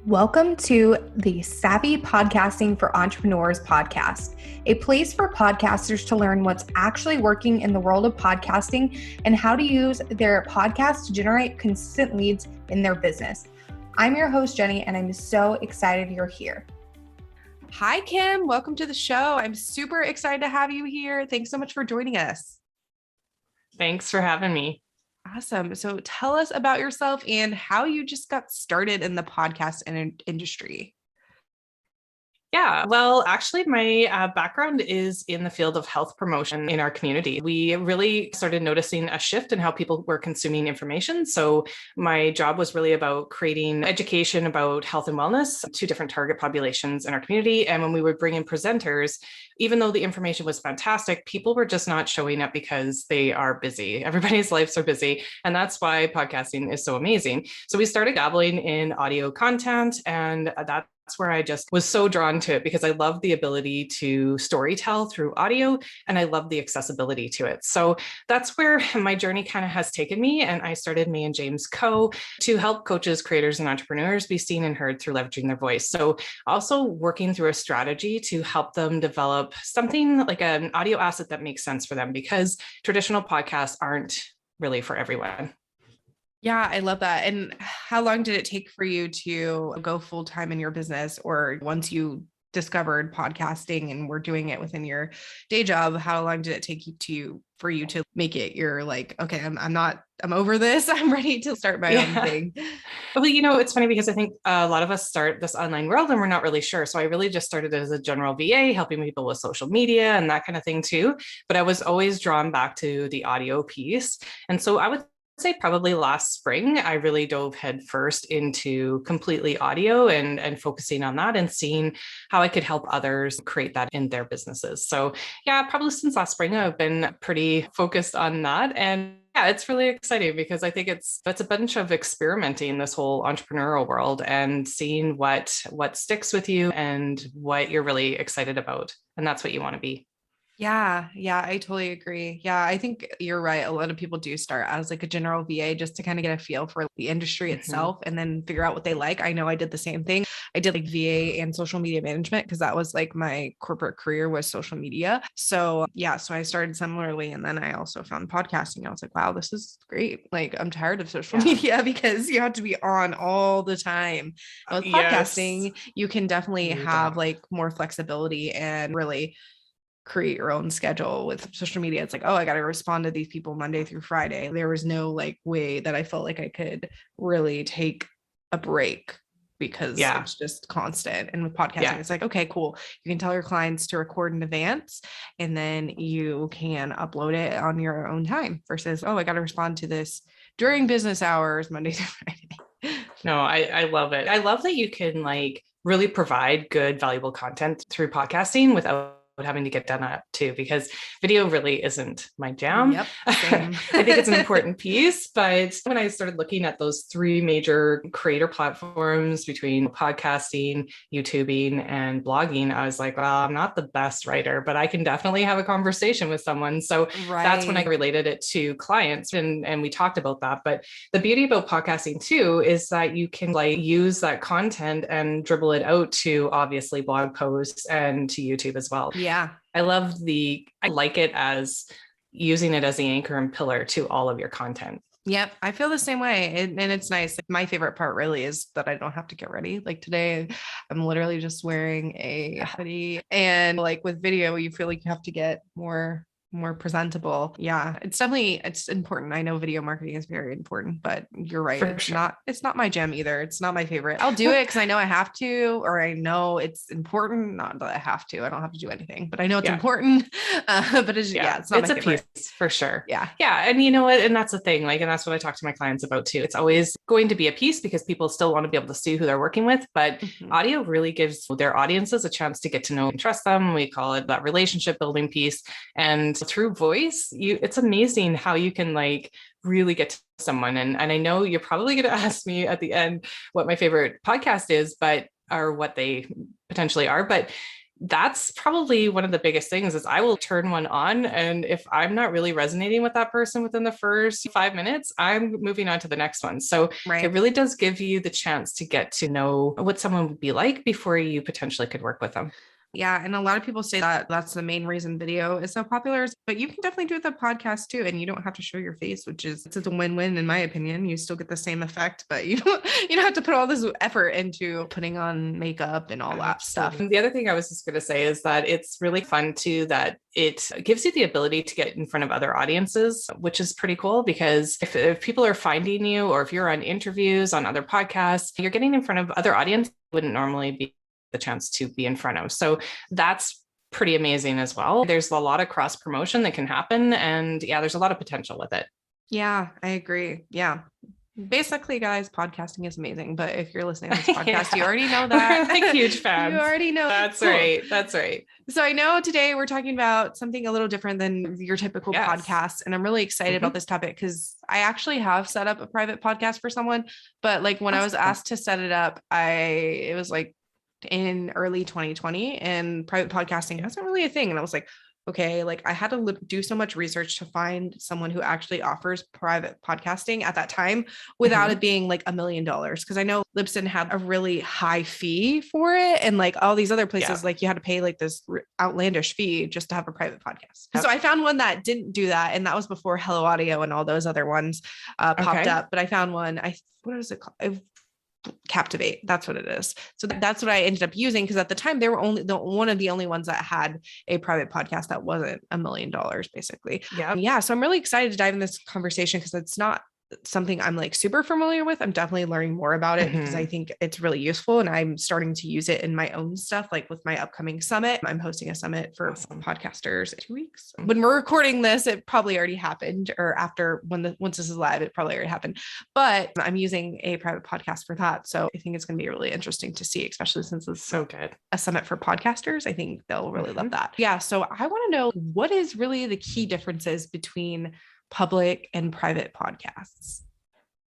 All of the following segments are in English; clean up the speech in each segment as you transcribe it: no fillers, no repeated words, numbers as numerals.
Welcome to the Savvy Podcasting for Entrepreneurs podcast, a place for podcasters to learn what's actually working in the world of podcasting and how to use their podcast to generate consistent leads in their business. I'm your host, Jenny, and I'm so excited you're here. Hi, Kim. Welcome to the show. I'm super excited to have you here. Thanks so much for joining us. Thanks for having me. Awesome. So tell us about yourself and how you just got started in the podcast industry. Yeah, well, actually, my background is in the field of health promotion in our community. We really started noticing a shift in how people were consuming information. So my job was really about creating education about health and wellness to different target populations in our community. And when we would bring in presenters, even though the information was fantastic, people were just not showing up because they are busy. Everybody's lives are busy. And that's why podcasting is so amazing. So we started dabbling in audio content, and that's where I just was so drawn to it because I love the ability to storytell through audio and I love the accessibility to it. So that's where my journey kind of has taken me. And I started Me and James Co. to help coaches, creators, and entrepreneurs be seen and heard through leveraging their voice. So also working through a strategy to help them develop something like an audio asset that makes sense for them, because traditional podcasts aren't really for everyone. Yeah, I love that. And how long did it take for you to go full time in your business? Or once you discovered podcasting and were doing it within your day job, how long did it take for you to make it? You're like, okay, I'm over this. I'm ready to start my own thing. Well, it's funny because I think a lot of us start this online world and we're not really sure. So I really just started as a general VA, helping people with social media and that kind of thing too. But I was always drawn back to the audio piece. And so I would say probably last spring, I really dove headfirst into completely audio and focusing on that and seeing how I could help others create that in their businesses. So yeah, probably since last spring, I've been pretty focused on that. And yeah, it's really exciting because I think it's a bunch of experimenting in this whole entrepreneurial world and seeing what sticks with you and what you're really excited about. And that's what you want to be. Yeah, I totally agree. Yeah, I think you're right. A lot of people do start as like a general VA just to kind of get a feel for the industry itself and then figure out what they like. I know I did the same thing. I did like VA and social media management because that was like my corporate career was social media. So yeah, so I started similarly. And then I also found podcasting. I was like, wow, this is great. Like I'm tired of social media because you have to be on all the time. With podcasting, you can definitely have like more flexibility and really create your own schedule. With social media. It's like, oh, I got to respond to these people Monday through Friday. There was no like way that I felt like I could really take a break because it's just constant. And with podcasting, it's like, okay, cool. You can tell your clients to record in advance and then you can upload it on your own time versus, oh, I got to respond to this during business hours, Monday through Friday. No, I love it. I love that you can like really provide good, valuable content through podcasting without having to get done up too, because video really isn't my jam. Yep, same. I think it's an important piece, but when I started looking at those three major creator platforms between podcasting, YouTubing, and blogging, I was like, well, I'm not the best writer, but I can definitely have a conversation with someone. So that's when I related it to clients and we talked about that. But the beauty about podcasting too, is that you can like use that content and dribble it out to obviously blog posts and to YouTube as well. Yeah. I like it as using it as the anchor and pillar to all of your content. Yep. I feel the same way. And it's nice. Like, my favorite part really is that I don't have to get ready. Like today, I'm literally just wearing a hoodie, and like with video, you feel like you have to get more presentable. Yeah, it's important. I know video marketing is very important, but you're right. It's not my jam either. It's not my favorite. I'll do it because I know I have to, or I know it's important. Not that I have to. I don't have to do anything, but I know it's important. But it's not my favorite. Piece for sure. Yeah. And you know what? And that's the thing. Like, and that's what I talk to my clients about too. It's always going to be a piece because people still want to be able to see who they're working with, but audio really gives their audiences a chance to get to know and trust them. We call it that relationship building piece. And through voice, it's amazing how you can like really get to someone. And I know you're probably going to ask me at the end what my favorite podcast is, or what they potentially are. But that's probably one of the biggest things is I will turn one on. And if I'm not really resonating with that person within the first 5 minutes, I'm moving on to the next one. So it really does give you the chance to get to know what someone would be like before you potentially could work with them. Yeah. And a lot of people say that that's the main reason video is so popular, but you can definitely do the podcast too. And you don't have to show your face, which is, it's a win-win in my opinion. You still get the same effect, but you don't have to put all this effort into putting on makeup and all that stuff. And the other thing I was just going to say is that it's really fun too, that it gives you the ability to get in front of other audiences, which is pretty cool because if people are finding you, or if you're on interviews on other podcasts, you're getting in front of other audiences you wouldn't normally be the chance to be in front of. So that's pretty amazing as well. There's a lot of cross promotion that can happen. And yeah, there's a lot of potential with it. Yeah, I agree. Yeah. Basically, guys, podcasting is amazing. But if you're listening to this podcast, you already know that. We're like huge fans. You already know. That's cool. right. That's right. So I know today we're talking about something a little different than your typical podcast. And I'm really excited about this topic because I actually have set up a private podcast for someone. But like when I was asked to set it up, it was like in early 2020 and private podcasting wasn't really a thing. And I was like, okay, like I had to do so much research to find someone who actually offers private podcasting at that time without it being like $1 million. Cause I know Libsyn had a really high fee for it. And like all these other places, like you had to pay like this outlandish fee just to have a private podcast. So I found one that didn't do that. And that was before Hello Audio and all those other ones popped up. But I found one, what was it called? Captivate. That's what it is. So that's what I ended up using. Cause at the time they were one of the only ones that had a private podcast that wasn't $1 million basically. Yeah. So I'm really excited to dive in this conversation because it's not something I'm like super familiar with. I'm definitely learning more about it because I think it's really useful and I'm starting to use it in my own stuff. Like with my upcoming summit, I'm hosting a summit for podcasters in 2 weeks. When we're recording this, it probably already happened, or after once this is live, it probably already happened, but I'm using a private podcast for that. So I think it's going to be really interesting to see, especially since it's so good. A summit for podcasters. I think they'll really love that. Yeah. So I want to know what is really the key differences between public and private podcasts.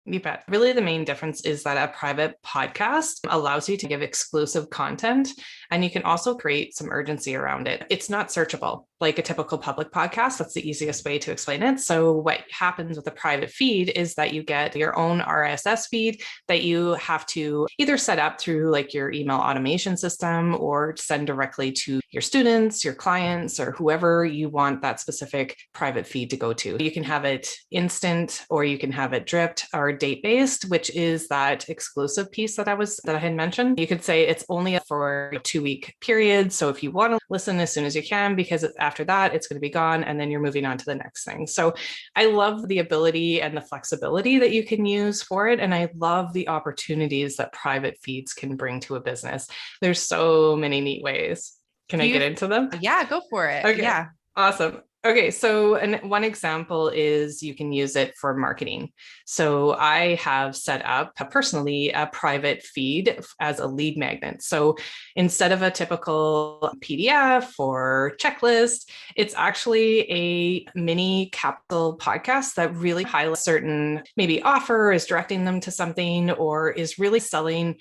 You bet. Really, the main difference is that a private podcast allows you to give exclusive content, and you can also create some urgency around it. It's not searchable like a typical public podcast. That's the easiest way to explain it. So what happens with a private feed is that you get your own RSS feed that you have to either set up through like your email automation system or send directly to your students, your clients, or whoever you want that specific private feed to go to. You can have it instant, or you can have it dripped or date-based, which is that exclusive piece that I had mentioned. You could say it's only for a 2-week period. So if you want to listen as soon as you can, because after that, it's going to be gone, and then you're moving on to the next thing. So I love the ability and the flexibility that you can use for it. And I love the opportunities that private feeds can bring to a business. There's so many neat ways. Can I get into them? Yeah, go for it. Okay. Yeah. Awesome. Okay, so one example is you can use it for marketing. So I have set up personally a private feed as a lead magnet. So instead of a typical PDF or checklist, it's actually a mini capsule podcast that really highlights certain maybe offer, is directing them to something, or is really selling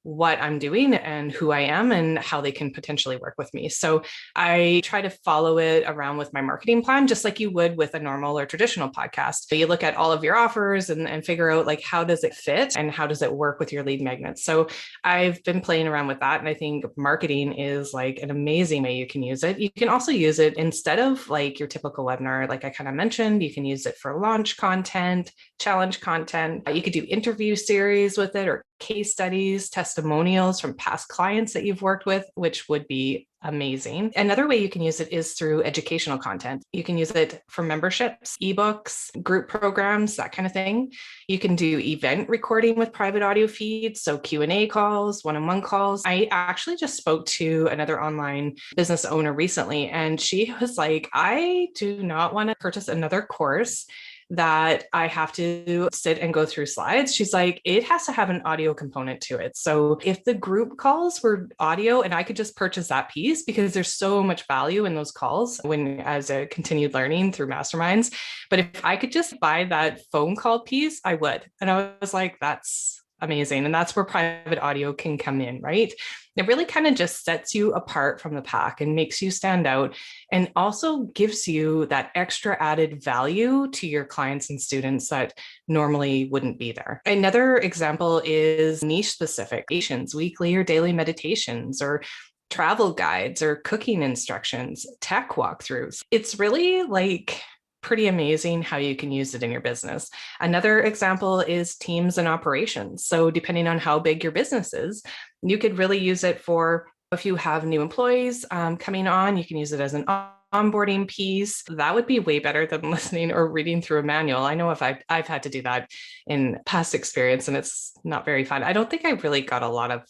what I'm doing and who I am and how they can potentially work with me. So I try to follow it around with my marketing plan, just like you would with a normal or traditional podcast. So you look at all of your offers and figure out like, how does it fit and how does it work with your lead magnets? So I've been playing around with that. And I think marketing is like an amazing way you can use it. You can also use it instead of like your typical webinar. Like I kind of mentioned, you can use it for launch content, challenge content. You could do interview series with it, or case studies, testimonials from past clients that you've worked with, which would be amazing. Another way you can use it is through educational content. You can use it for memberships, ebooks, group programs, that kind of thing. You can do event recording with private audio feeds, so Q&A calls, one-on-one calls. I actually just spoke to another online business owner recently, and she was like, I do not want to purchase another course that I have to sit and go through slides. She's like, it has to have an audio component to it. So if the group calls were audio and I could just purchase that piece, because there's so much value in those calls as a continued learning through masterminds. But if I could just buy that phone call piece, I would. And I was like, that's amazing. And that's where private audio can come in, right? It really kind of just sets you apart from the pack and makes you stand out, and also gives you that extra added value to your clients and students that normally wouldn't be there. Another example is niche specific weekly or daily meditations, or travel guides, or cooking instructions, tech walkthroughs. It's really like pretty amazing how you can use it in your business. Another example is teams and operations. So depending on how big your business is, you could really use it for, if you have new employees coming on, you can use it as an onboarding piece. That would be way better than listening or reading through a manual. I know if I've had to do that in past experience, and it's not very fun. I don't think I really got a lot of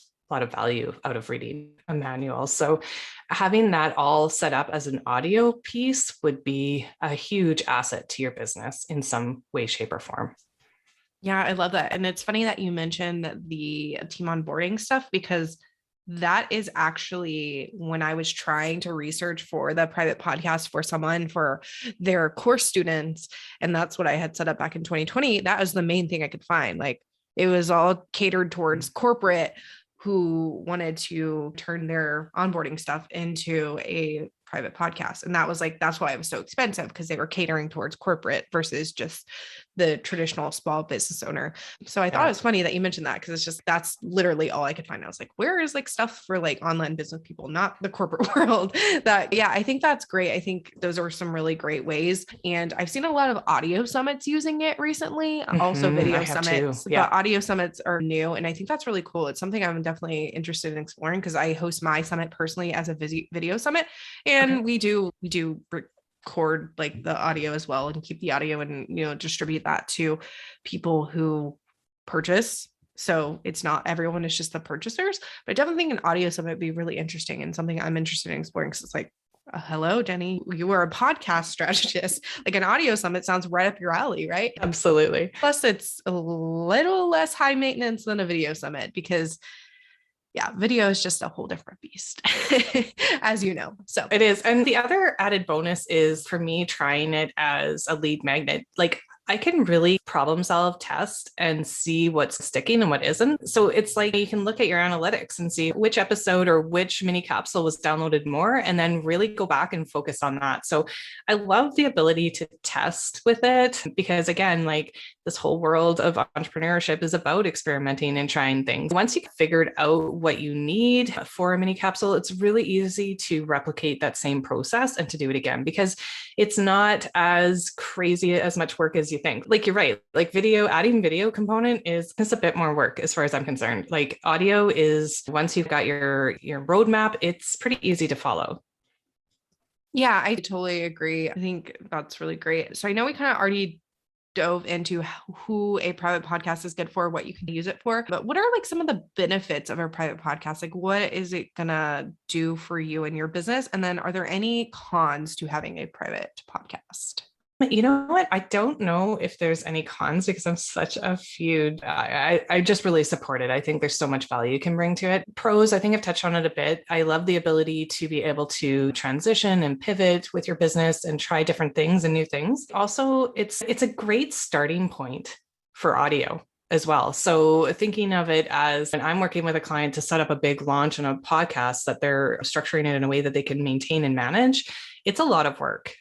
value out of reading a manual. So having that all set up as an audio piece would be a huge asset to your business in some way, shape, or form. Yeah, I love that. And it's funny that you mentioned the team onboarding stuff, because that is actually when I was trying to research for the private podcast for someone for their course students. And that's what I had set up back in 2020. That was the main thing I could find. Like, it was all catered towards corporate who wanted to turn their onboarding stuff into a private podcast. And that was like, that's why it was so expensive, because they were catering towards corporate versus just the traditional small business owner. So I thought it was funny that you mentioned that, because it's just, that's literally all I could find. I was like, where is like stuff for like online business people, not the corporate world? That, yeah, I think that's great. I think those are some really great ways. And I've seen a lot of audio summits using it recently, also video summits. Yeah. But audio summits are new. And I think that's really cool. It's something I'm definitely interested in exploring, because I host my summit personally as a video summit. And we do record like the audio as well, and keep the audio and, you know, distribute that to people who purchase. So it's not everyone, it's just the purchasers. But I definitely think an audio summit would be really interesting, and something I'm interested in exploring, because it's like, hello, Jenny, you are a podcast strategist. Like, an audio summit sounds right up your alley, right? Absolutely. Plus, it's a little less high maintenance than a video summit, because yeah, video is just a whole different beast, as you know. So it is. And the other added bonus is for me trying it as a lead magnet. Like, I can really problem solve, test, and see what's sticking and what isn't. So it's like you can look at your analytics and see which episode or which mini capsule was downloaded more, and then really go back and focus on that. So I love the ability to test with it, because again, like, this whole world of entrepreneurship is about experimenting and trying things. Once you've figured out what you need for a mini capsule, it's really easy to replicate that same process and to do it again, because it's not as crazy as much work as you think. Like, you're right. Like, adding video component is a bit more work as far as I'm concerned. Like, audio is, once you've got your roadmap, it's pretty easy to follow. Yeah, I totally agree. I think that's really great. So I know we kind of already dove into who a private podcast is good for, what you can use it for, but what are like some of the benefits of a private podcast? Like, what is it gonna do for you and your business? And then are there any cons to having a private podcast? You know what? I don't know if there's any cons, because I'm such a huge, I just really support it. I think there's so much value you can bring to it. Pros, I think I've touched on it a bit. I love the ability to be able to transition and pivot with your business and try different things and new things. Also, it's a great starting point for audio as well. So thinking of it as, when I'm working with a client to set up a big launch on a podcast, that they're structuring it in a way that they can maintain and manage, it's a lot of work.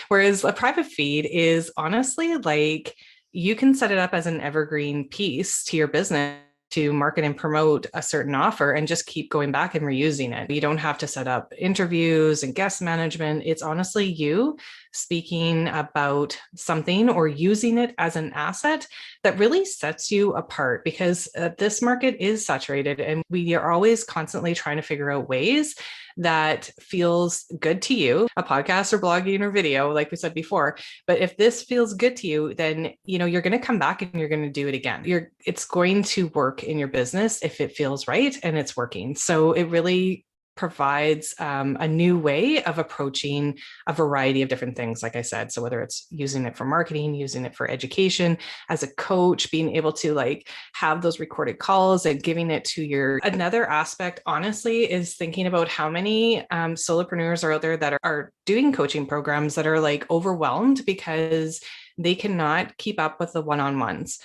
Whereas a private feed is honestly like, you can set it up as an evergreen piece to your business to market and promote a certain offer, and just keep going back and reusing it. You don't have to set up interviews and guest management. It's honestly you speaking about something or using it as an asset that really sets you apart, because this market is saturated, and we are always constantly trying to figure out ways that feels good to you, a podcast or blogging or video, like we said before. But if this feels good to you, then, you know, you're going to come back and you're going to do it again. It's going to work in your business if it feels right and it's working. So it really provides a new way of approaching a variety of different things, like I said. So whether it's using it for marketing, using it for education, as a coach, being able to like have those recorded calls and giving it to another aspect, honestly, is thinking about how many solopreneurs are out there that are doing coaching programs that are like overwhelmed because they cannot keep up with the one-on-ones.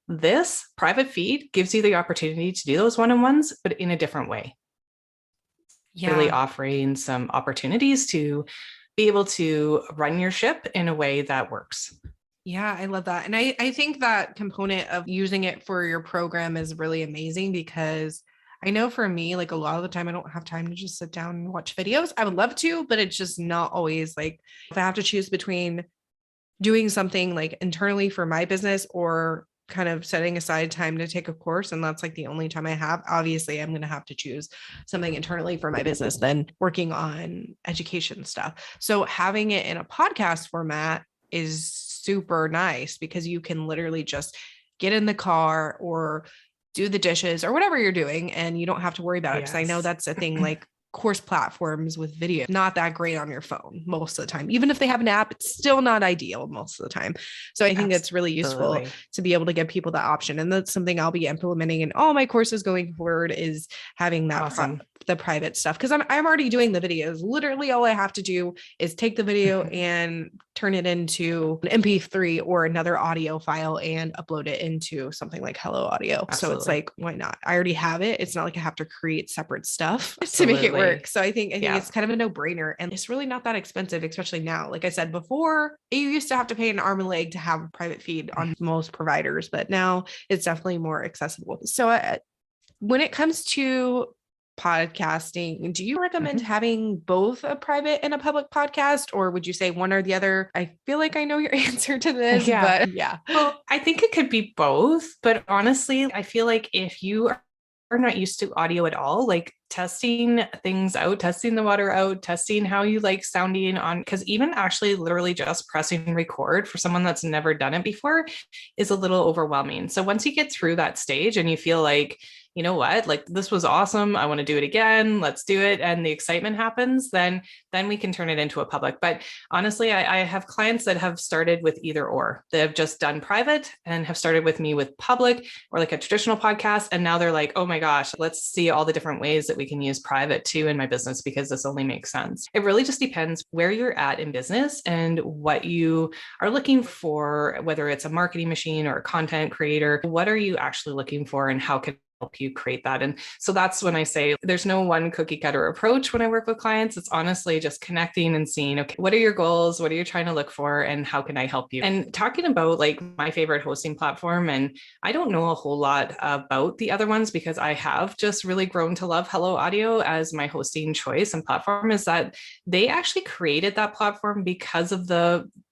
This private feed gives you the opportunity to do those one-on-ones, but in a different way. Really offering some opportunities to be able to run your ship in a way that works. Yeah, I love that. And I think that component of using it for your program is really amazing, because I know for me, like a lot of the time, I don't have time to just sit down and watch videos. I would love to, but it's just not always like, if I have to choose between doing something like internally for my business or kind of setting aside time to take a course, and that's like the only time I have, obviously I'm going to have to choose something internally for my business than working on education stuff. So having it in a podcast format is super nice, because you can literally just get in the car or do the dishes or whatever you're doing, and you don't have to worry about it. Because I know that's a thing, like course platforms with video, not that great on your phone most of the time. Even if they have an app, it's still not ideal most of the time. So I think it's really useful to be able to give people that option. And that's something I'll be implementing in all my courses going forward, is having that the private stuff. Because I'm already doing the videos. Literally all I have to do is take the video and turn it into an MP3 or another audio file and upload it into something like Hello Audio. So it's like, why not? I already have it. It's not like I have to create separate stuff to make it work. So I think it's kind of a no-brainer, and it's really not that expensive, especially now. Like I said before, you used to have to pay an arm and leg to have a private feed on most providers, but now it's definitely more accessible. So when it comes to podcasting, do you recommend having both a private and a public podcast, or would you say one or the other? I feel like I know your answer to this, but Well, I think it could be both, but honestly, I feel like if you are not used to audio at all, like testing things out, testing the water out, testing how you like sounding on, because even actually literally just pressing record for someone that's never done it before is a little overwhelming. So once you get through that stage and you feel like, you know what, like this was awesome, I want to do it again, let's do it, and the excitement happens, then we can turn it into a public. But honestly, I have clients that have started with either or. They have just done private and have started with me with public, or like a traditional podcast, and now they're like, oh my gosh, let's see all the different ways that we can use private too in my business, because this only makes sense. It really just depends where you're at in business and what you are looking for, whether it's a marketing machine or a content creator. What are you actually looking for, and how can help you create that? And so that's when I say there's no one cookie cutter approach when I work with clients. It's honestly just connecting and seeing, okay, what are your goals? What are you trying to look for? And how can I help you? And talking about like my favorite hosting platform, and I don't know a whole lot about the other ones because I have just really grown to love Hello Audio as my hosting choice and platform, is that they actually created that platform because of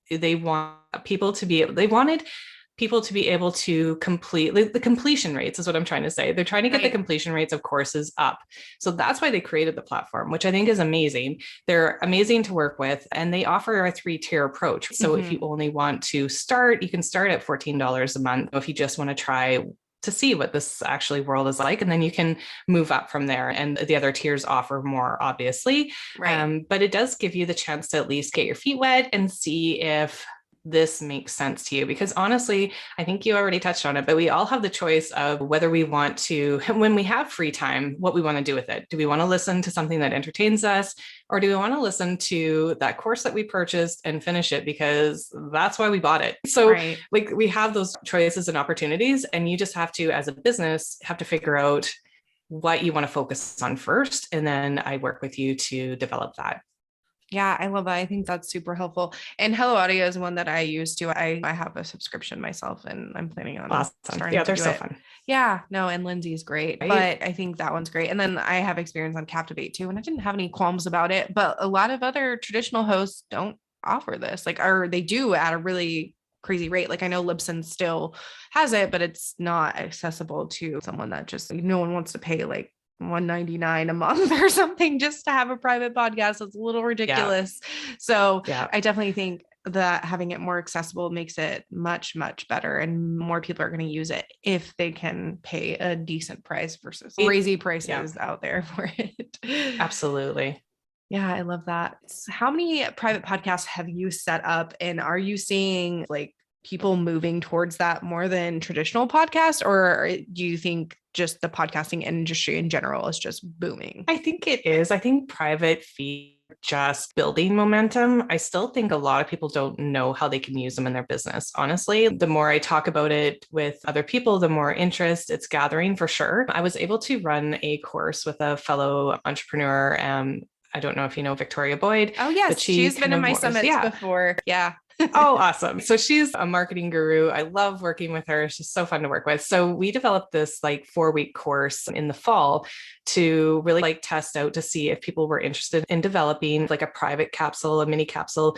they wanted people to be able to complete the completion rates is what I'm trying to say. They're trying to get the completion rates of courses up. So that's why they created the platform, which I think is amazing. They're amazing to work with, and they offer a 3-tier approach. So if you only want to start, you can start at $14 a month. If you just want to try to see what this actually world is like, and then you can move up from there. And the other tiers offer more, obviously. But it does give you the chance to at least get your feet wet and see if this makes sense to you. Because honestly, I think you already touched on it, but we all have the choice of whether we want to, when we have free time, what we want to do with it. Do we want to listen to something that entertains us, or do we want to listen to that course that we purchased and finish it because that's why we bought it? So like we have those choices and opportunities, and you just have to, as a business, have to figure out what you want to focus on first. And then I work with you to develop that. Yeah, I love that. I think that's super helpful. And Hello Audio is one that I use too. I have a subscription myself, and I'm planning on starting to they're do so it. fun. Yeah, no, and Lindsay's great, but I think that one's great. And then I have experience on Captivate too, and I didn't have any qualms about it, but a lot of other traditional hosts don't offer this, or they do at a really crazy rate. Like I know Libsyn still has it, but it's not accessible to someone that just, no one wants to pay like $199 a month or something just to have a private podcast. It's a little ridiculous. So I definitely think that having it more accessible makes it much, much better, and more people are going to use it if they can pay a decent price versus crazy prices out there for it. Absolutely. Yeah, I love that. How many private podcasts have you set up, and are you seeing like people moving towards that more than traditional podcasts, or do you think just the podcasting industry in general is just booming? I think it is. I think private feed just building momentum. I still think a lot of people don't know how they can use them in their business. Honestly, the more I talk about it with other people, the more interest it's gathering for sure. I was able to run a course with a fellow entrepreneur. I don't know if you know Victoria Boyd. Oh, yes. But she's been in my summits before. Yeah. Oh, awesome. So she's a marketing guru. I love working with her. She's so fun to work with. So we developed this like 4-week course in the fall to really like test out to see if people were interested in developing like a private capsule, a mini capsule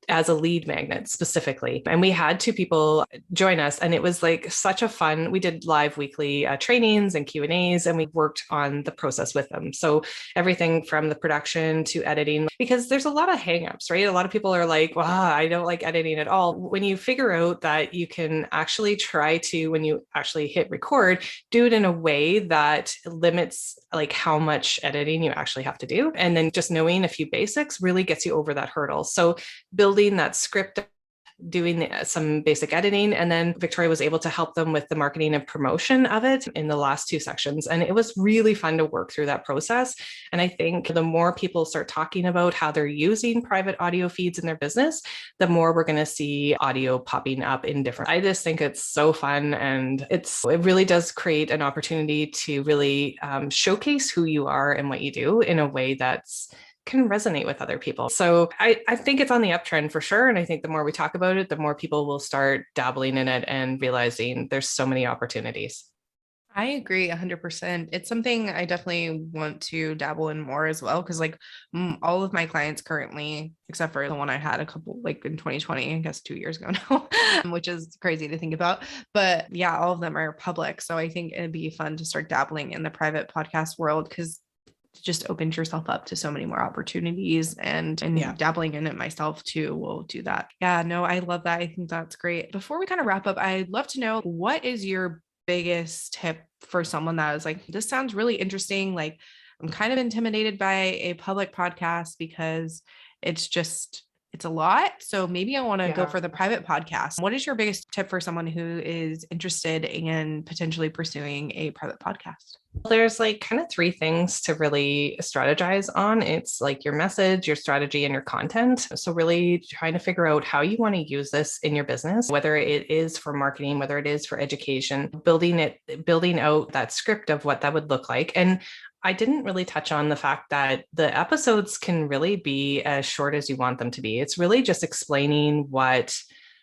as a lead magnet specifically. And we had 2 people join us, and it was like such a fun, we did live weekly trainings and Q&As, and we worked on the process with them. So everything from the production to editing, because there's a lot of hangups, right? A lot of people are like, wow, I don't like editing at all. When you figure out that you can actually try to, when you actually hit record, do it in a way that limits like how much editing you actually have to do. And then just knowing a few basics really gets you over that hurdle. So building that script, doing some basic editing. And then Victoria was able to help them with the marketing and promotion of it in the last 2 sections. And it was really fun to work through that process. And I think the more people start talking about how they're using private audio feeds in their business, the more we're going to see audio popping up in different. I just think it's so fun. And it really does create an opportunity to really showcase who you are and what you do in a way that's can resonate with other people. So I think it's on the uptrend for sure. And I think the more we talk about it, the more people will start dabbling in it and realizing there's so many opportunities. I agree 100%. It's something I definitely want to dabble in more as well. Cause like all of my clients currently, except for the one I had a couple, like in 2020, I guess 2 years ago now, which is crazy to think about. But yeah, all of them are public. So I think it'd be fun to start dabbling in the private podcast world, because just opens yourself up to so many more opportunities, and dabbling in it myself too will do that. Yeah, no, I love that. I think that's great. Before we kind of wrap up, I'd love to know, what is your biggest tip for someone that is like, this sounds really interesting. Like, I'm kind of intimidated by a public podcast because it's a lot. So maybe I want to go for the private podcast. What is your biggest tip for someone who is interested in potentially pursuing a private podcast? There's like kind of 3 things to really strategize on. It's like your message, your strategy, and your content. So really trying to figure out how you want to use this in your business, whether it is for marketing, whether it is for education, building out that script of what that would look like. And I didn't really touch on the fact that the episodes can really be as short as you want them to be. It's really just explaining what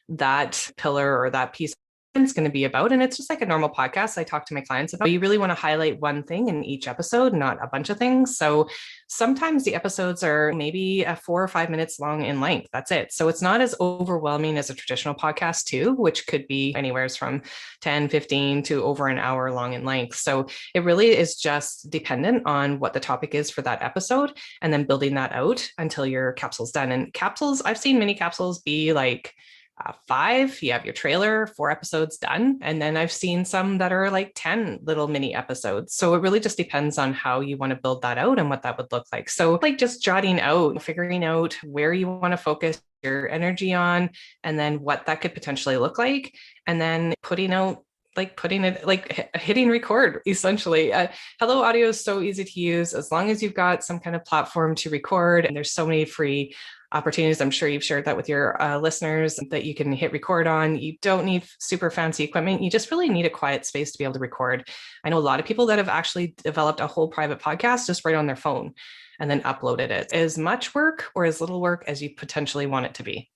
that pillar or that piece is going to be about. And it's just like a normal podcast I talk to my clients about. You really want to highlight one thing in each episode, not a bunch of things. So sometimes the episodes are maybe 4 or 5 minutes long in length. That's it. So it's not as overwhelming as a traditional podcast too, which could be anywhere from 10, 15 to over an hour long in length. So it really is just dependent on what the topic is for that episode, and then building that out until your capsule's done. And capsules, I've seen mini capsules be like 5, you have your trailer, 4 episodes done. And then I've seen some that are like 10 little mini episodes. So it really just depends on how you want to build that out and what that would look like. So like just jotting out, figuring out where you want to focus your energy on, and then what that could potentially look like. And then hitting record essentially. Hello Audio is so easy to use as long as you've got some kind of platform to record. And there's so many free opportunities. I'm sure you've shared that with your listeners that you can hit record on. You don't need super fancy equipment. You just really need a quiet space to be able to record. I know a lot of people that have actually developed a whole private podcast just right on their phone and then uploaded it. As much work or as little work as you potentially want it to be.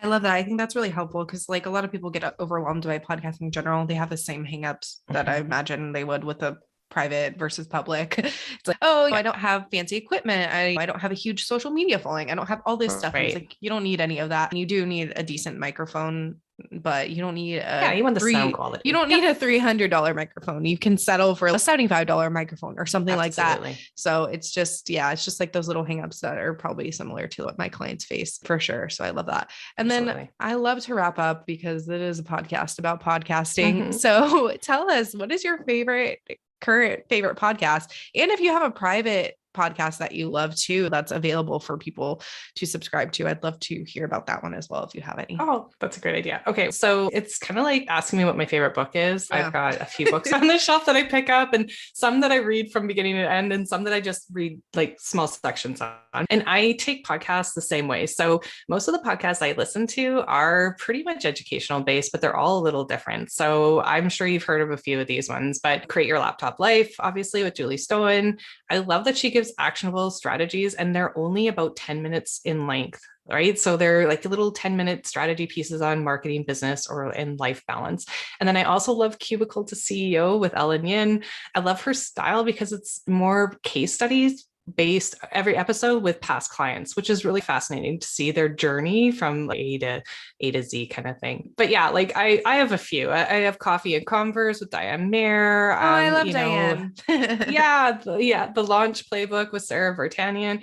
I love that. I think that's really helpful, because like a lot of people get overwhelmed by podcasting in general. They have the same hangups that I imagine they would with a private versus public. It's like, oh, I don't have fancy equipment. I don't have a huge social media following. I don't have all this stuff. Right. It's like, you don't need any of that. You do need a decent microphone, but you don't need you want the sound quality. You don't need a $300 microphone. You can settle for a $75 microphone or something Absolutely. like that. So it's just like those little hangups that are probably similar to what my clients face for sure. So I love that. And then I love to wrap up, because it is a podcast about podcasting. Mm-hmm. So tell us, what is your current favorite podcast? And if you have a private podcast that you love too that's available for people to subscribe to. I'd love to hear about that one as well if you have any. Oh, that's a great idea. Okay. So it's kind of like asking me what my favorite book is. Yeah. I've got a few books on the shelf that I pick up, and some that I read from beginning to end, and some that I just read like small sections on. And I take podcasts the same way. So most of the podcasts I listen to are pretty much educational based, but they're all a little different. So I'm sure you've heard of a few of these ones, but Create Your Laptop Life, obviously with Julie Stowen. I love that she gives actionable strategies, and they're only about 10 minutes in length. Right. So they're like little 10-minute strategy pieces on marketing, business, or in life balance. And then I also love Cubicle to CEO with Ellen Yin. I love her style because it's more case studies based every episode with past clients, which is really fascinating to see their journey from like A to Z kind of thing. But yeah, like I have a few. I have Coffee and Converse with Diane Mayer. I love Diane. The Launch Playbook with Sarah Vartanian.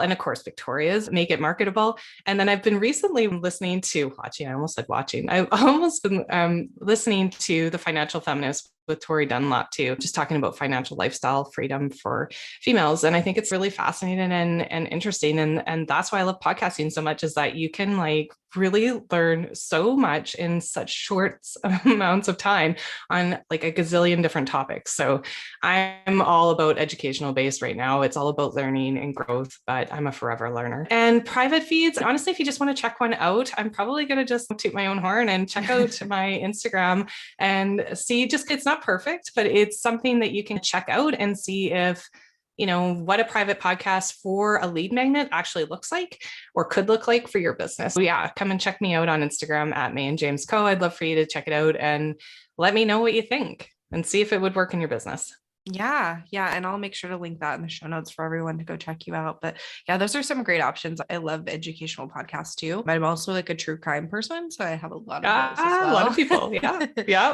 And of course Victoria's Make It Marketable. And then I've been recently listening to I've almost been listening to The Financial Feminist with Tori Dunlop too, just talking about financial lifestyle freedom for females. And I think it's really fascinating and interesting. And that's why I love podcasting so much, is that you can like really learn so much in such short amounts of time on like a gazillion different topics. So I'm all about educational based right now. It's all about learning and growth, but I'm a forever learner. And private feeds, honestly, if you just want to check one out, I'm probably going to just toot my own horn and check out my Instagram and see, it's not perfect, but it's something that you can check out and see if, what a private podcast for a lead magnet actually looks like or could look like for your business. So yeah, come and check me out on Instagram at May and James Co. I'd love for you to check it out and let me know what you think and see if it would work in your business. Yeah. And I'll make sure to link that in the show notes for everyone to go check you out. But yeah, those are some great options. I love educational podcasts too. I'm also like a true crime person, so I have a lot of those as well. A lot of people. Yeah.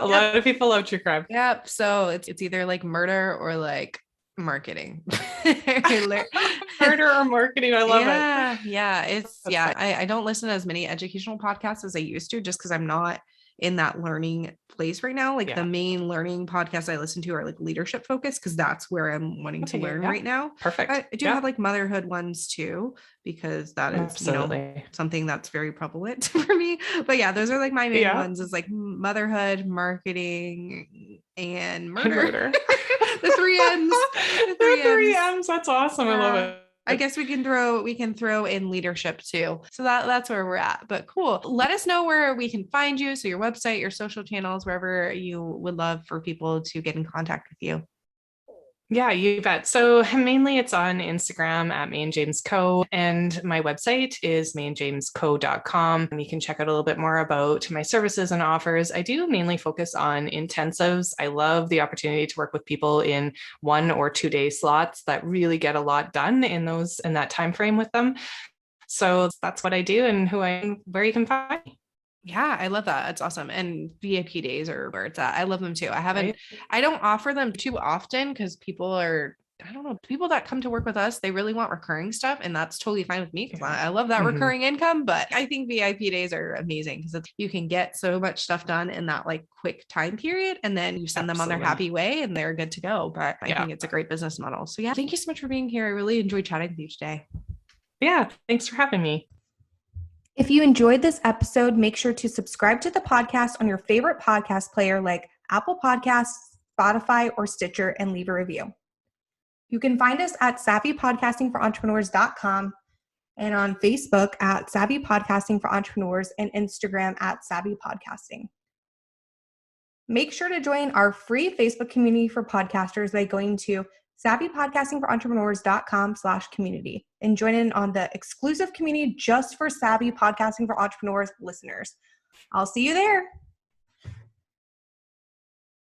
A lot of people love true crime. Yep. So it's either like murder or like marketing. Murder or marketing. I love it. Yeah. I don't listen to as many educational podcasts as I used to, just because I'm not in that learning place right now. The main learning podcasts I listen to are like leadership focused, because that's where I'm wanting to learn right now. Perfect. I do have like motherhood ones too, because that is something that's very prevalent for me. But yeah, those are like my main ones, is like motherhood, marketing, and murder. The three M's. The three M's. That's awesome. I love it. I guess we can throw in leadership too. So that's where we're at. But cool. Let us know where we can find you. So your website, your social channels, wherever you would love for people to get in contact with you. Yeah, you bet. So mainly it's on Instagram at May and James Co. And my website is mayandjamesco.com. And you can check out a little bit more about my services and offers. I do mainly focus on intensives. I love the opportunity to work with people in 1 or 2 day slots that really get a lot done in that time frame with them. So that's what I do and where you can find me. Yeah, I love that. That's awesome. And VIP days are where it's at. I love them too. I don't offer them too often because people that come to work with us, they really want recurring stuff. And that's totally fine with me, because I love that recurring income. But I think VIP days are amazing because you can get so much stuff done in that like quick time period. And then you send them on their happy way and they're good to go. But I think it's a great business model. So yeah, thank you so much for being here. I really enjoyed chatting with you today. Yeah, thanks for having me. If you enjoyed this episode, make sure to subscribe to the podcast on your favorite podcast player like Apple Podcasts, Spotify, or Stitcher, and leave a review. You can find us at savvypodcastingforentrepreneurs.com and on Facebook at Savvy Podcasting for Entrepreneurs and Instagram at Savvy Podcasting. Make sure to join our free Facebook community for podcasters by going to savvypodcastingforentrepreneurs.com/community and join in on the exclusive community just for Savvy Podcasting for Entrepreneurs listeners. I'll see you there.